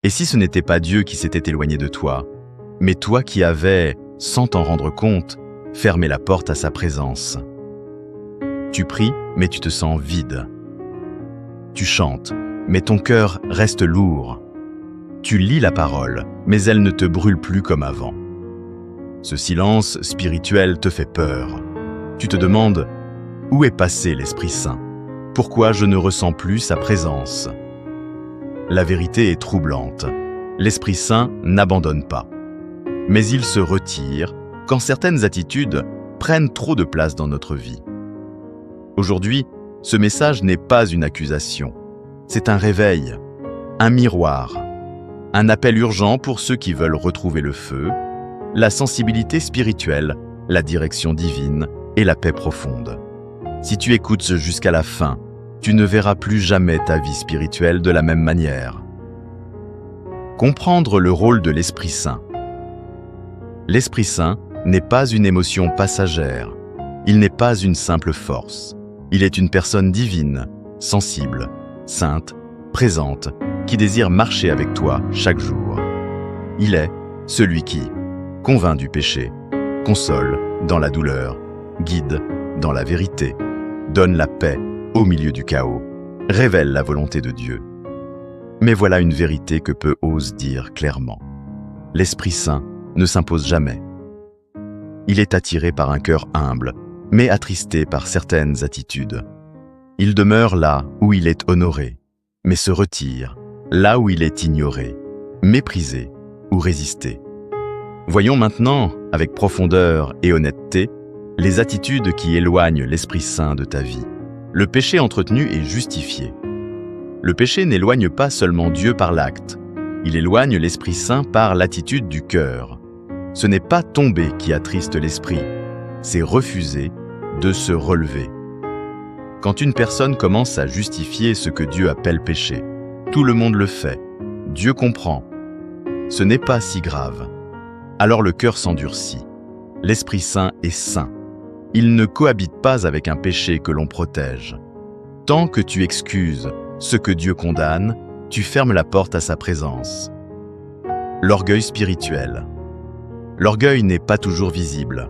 Et si ce n'était pas Dieu qui s'était éloigné de toi, mais toi qui avais, sans t'en rendre compte, fermé la porte à sa présence? Tu pries, mais tu te sens vide. Tu chantes, mais ton cœur reste lourd. Tu lis la parole, mais elle ne te brûle plus comme avant. Ce silence spirituel te fait peur. Tu te demandes, où est passé l'Esprit Saint? Pourquoi je ne ressens plus sa présence? La vérité est troublante. L'Esprit Saint n'abandonne pas. Mais il se retire quand certaines attitudes prennent trop de place dans notre vie. Aujourd'hui, ce message n'est pas une accusation. C'est un réveil, un miroir, un appel urgent pour ceux qui veulent retrouver le feu, la sensibilité spirituelle, la direction divine et la paix profonde. Si tu écoutes jusqu'à la fin, tu ne verras plus jamais ta vie spirituelle de la même manière. Comprendre le rôle de l'Esprit Saint. L'Esprit Saint n'est pas une émotion passagère. Il n'est pas une simple force. Il est une personne divine, sensible, sainte, présente, qui désire marcher avec toi chaque jour. Il est celui qui convainc du péché, console dans la douleur, guide dans la vérité, donne la paix au milieu du chaos, révèle la volonté de Dieu. Mais voilà une vérité que peu osent dire clairement. L'Esprit Saint ne s'impose jamais. Il est attiré par un cœur humble, mais attristé par certaines attitudes. Il demeure là où il est honoré, mais se retire là où il est ignoré, méprisé ou résisté. Voyons maintenant, avec profondeur et honnêteté, les attitudes qui éloignent l'Esprit Saint de ta vie. Le péché entretenu est justifié. Le péché n'éloigne pas seulement Dieu par l'acte, il éloigne l'Esprit Saint par l'attitude du cœur. Ce n'est pas tomber qui attriste l'Esprit, c'est refuser de se relever. Quand une personne commence à justifier ce que Dieu appelle péché, tout le monde le fait, Dieu comprend. Ce n'est pas si grave. Alors le cœur s'endurcit. L'Esprit Saint est saint. Il ne cohabite pas avec un péché que l'on protège. Tant que tu excuses ce que Dieu condamne, tu fermes la porte à sa présence. L'orgueil spirituel. L'orgueil n'est pas toujours visible.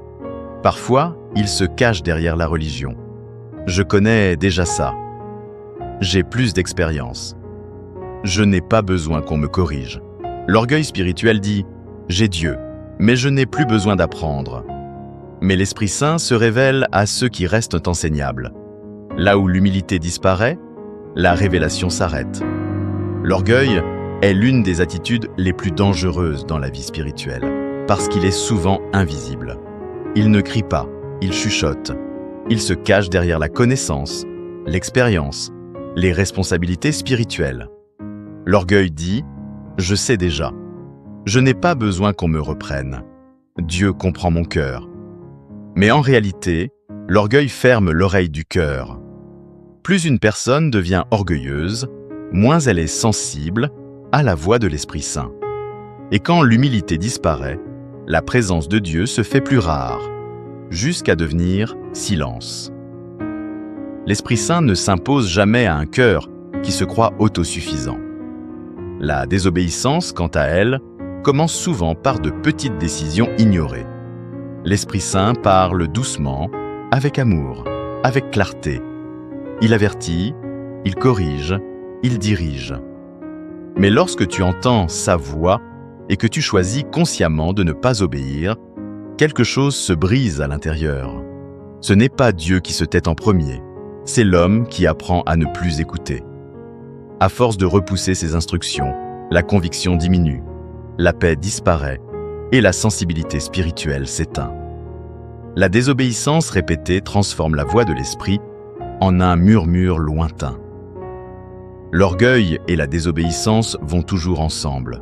Parfois, il se cache derrière la religion. Je connais déjà ça. J'ai plus d'expérience. Je n'ai pas besoin qu'on me corrige. L'orgueil spirituel dit « J'ai Dieu, mais je n'ai plus besoin d'apprendre ». Mais l'Esprit Saint se révèle à ceux qui restent enseignables. Là où l'humilité disparaît, la révélation s'arrête. L'orgueil est l'une des attitudes les plus dangereuses dans la vie spirituelle, parce qu'il est souvent invisible. Il ne crie pas, il chuchote. Il se cache derrière la connaissance, l'expérience, les responsabilités spirituelles. L'orgueil dit « Je sais déjà. Je n'ai pas besoin qu'on me reprenne. Dieu comprend mon cœur. » Mais en réalité, l'orgueil ferme l'oreille du cœur. Plus une personne devient orgueilleuse, moins elle est sensible à la voix de l'Esprit Saint. Et quand l'humilité disparaît, la présence de Dieu se fait plus rare, jusqu'à devenir silence. L'Esprit Saint ne s'impose jamais à un cœur qui se croit autosuffisant. La désobéissance, quant à elle, commence souvent par de petites décisions ignorées. L'Esprit Saint parle doucement, avec amour, avec clarté. Il avertit, il corrige, il dirige. Mais lorsque tu entends sa voix et que tu choisis consciemment de ne pas obéir, quelque chose se brise à l'intérieur. Ce n'est pas Dieu qui se tait en premier, c'est l'homme qui apprend à ne plus écouter. À force de repousser ses instructions, la conviction diminue, la paix disparaît et la sensibilité spirituelle s'éteint. La désobéissance répétée transforme la voix de l'esprit en un murmure lointain. L'orgueil et la désobéissance vont toujours ensemble.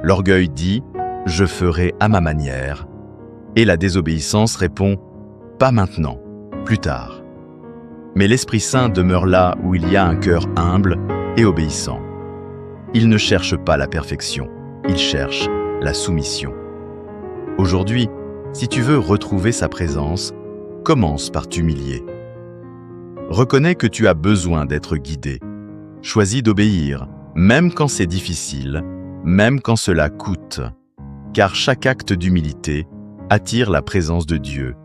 L'orgueil dit « Je ferai à ma manière » et la désobéissance répond « Pas maintenant, plus tard ». Mais l'Esprit Saint demeure là où il y a un cœur humble et obéissant. Il ne cherche pas la perfection, il cherche la soumission. Aujourd'hui, si tu veux retrouver sa présence, commence par t'humilier. Reconnais que tu as besoin d'être guidé. Choisis d'obéir, même quand c'est difficile, même quand cela coûte, car chaque acte d'humilité attire la présence de Dieu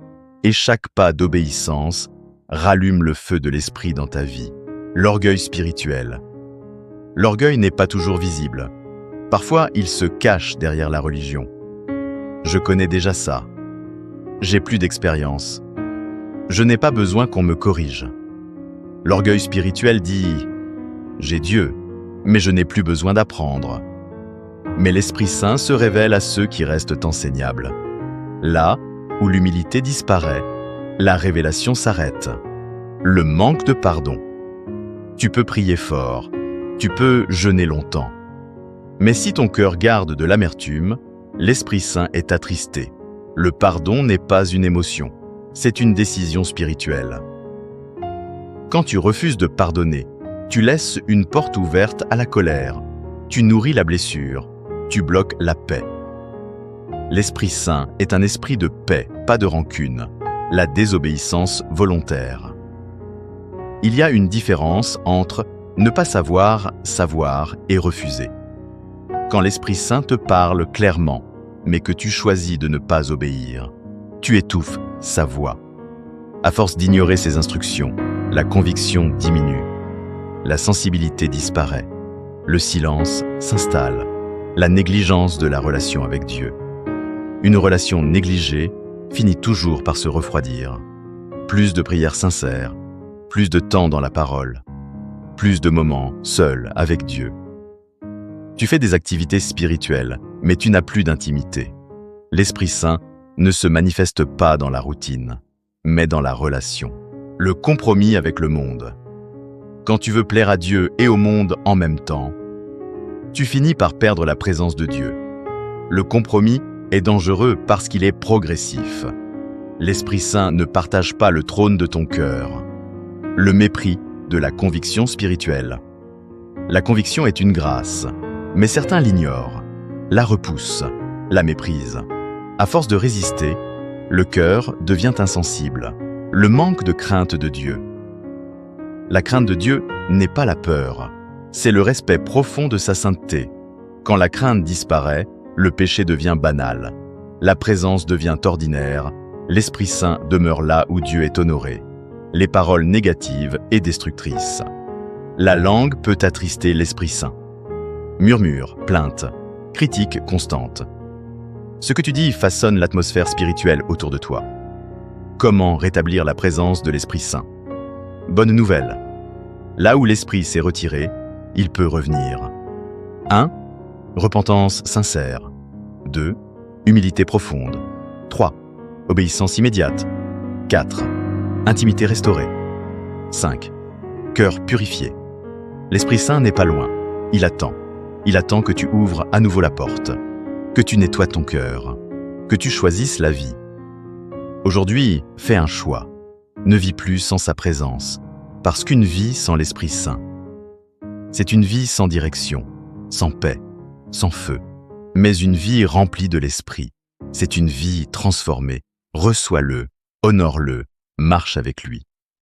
et chaque pas d'obéissance rallume le feu de l'esprit dans ta vie. L'orgueil spirituel. L'orgueil n'est pas toujours visible. Parfois, il se cache derrière la religion. Je connais déjà ça. J'ai plus d'expérience. Je n'ai pas besoin qu'on me corrige. L'orgueil spirituel dit « J'ai Dieu, mais je n'ai plus besoin d'apprendre ». Mais l'Esprit Saint se révèle à ceux qui restent enseignables. Là où l'humilité disparaît, la révélation s'arrête. Le manque de pardon. Tu peux prier fort, tu peux jeûner longtemps. Mais si ton cœur garde de l'amertume, l'Esprit Saint est attristé. Le pardon n'est pas une émotion, c'est une décision spirituelle. Quand tu refuses de pardonner, tu laisses une porte ouverte à la colère, tu nourris la blessure, tu bloques la paix. L'Esprit Saint est un esprit de paix, pas de rancune, la désobéissance volontaire. Il y a une différence entre ne pas savoir, savoir et refuser. Quand l'Esprit Saint te parle clairement, mais que tu choisis de ne pas obéir, tu étouffes sa voix. À force d'ignorer ses instructions, la conviction diminue, la sensibilité disparaît, le silence s'installe, la négligence de la relation avec Dieu. Une relation négligée finit toujours par se refroidir. Plus de prières sincères, plus de temps dans la parole, plus de moments seuls avec Dieu. Tu fais des activités spirituelles, mais tu n'as plus d'intimité. L'Esprit Saint ne se manifeste pas dans la routine, mais dans la relation. Le compromis avec le monde. Quand tu veux plaire à Dieu et au monde en même temps, tu finis par perdre la présence de Dieu. Le compromis est dangereux parce qu'il est progressif. L'Esprit Saint ne partage pas le trône de ton cœur. Le mépris de la conviction spirituelle. La conviction est une grâce, mais certains l'ignorent, la repoussent, la méprisent. À force de résister, le cœur devient insensible. Le manque de crainte de Dieu. La crainte de Dieu n'est pas la peur, c'est le respect profond de sa sainteté. Quand la crainte disparaît, le péché devient banal. La présence devient ordinaire, l'Esprit Saint demeure là où Dieu est honoré. Les paroles négatives et destructrices. La langue peut attrister l'Esprit Saint. Murmures, plaintes, critiques constantes. Ce que tu dis façonne l'atmosphère spirituelle autour de toi. Comment rétablir la présence de l'Esprit Saint? Bonne nouvelle. Là où l'Esprit s'est retiré, il peut revenir. 1. Repentance sincère. 2. Humilité profonde. 3. Obéissance immédiate. 4. Intimité restaurée. 5. Cœur purifié. L'Esprit Saint n'est pas loin. Il attend. Il attend que tu ouvres à nouveau la porte, que tu nettoies ton cœur, que tu choisisses la vie. Aujourd'hui, fais un choix. Ne vis plus sans sa présence, parce qu'une vie sans l'Esprit Saint, c'est une vie sans direction, sans paix, sans feu. Mais une vie remplie de l'Esprit, c'est une vie transformée. Reçois-le, honore-le, marche avec lui.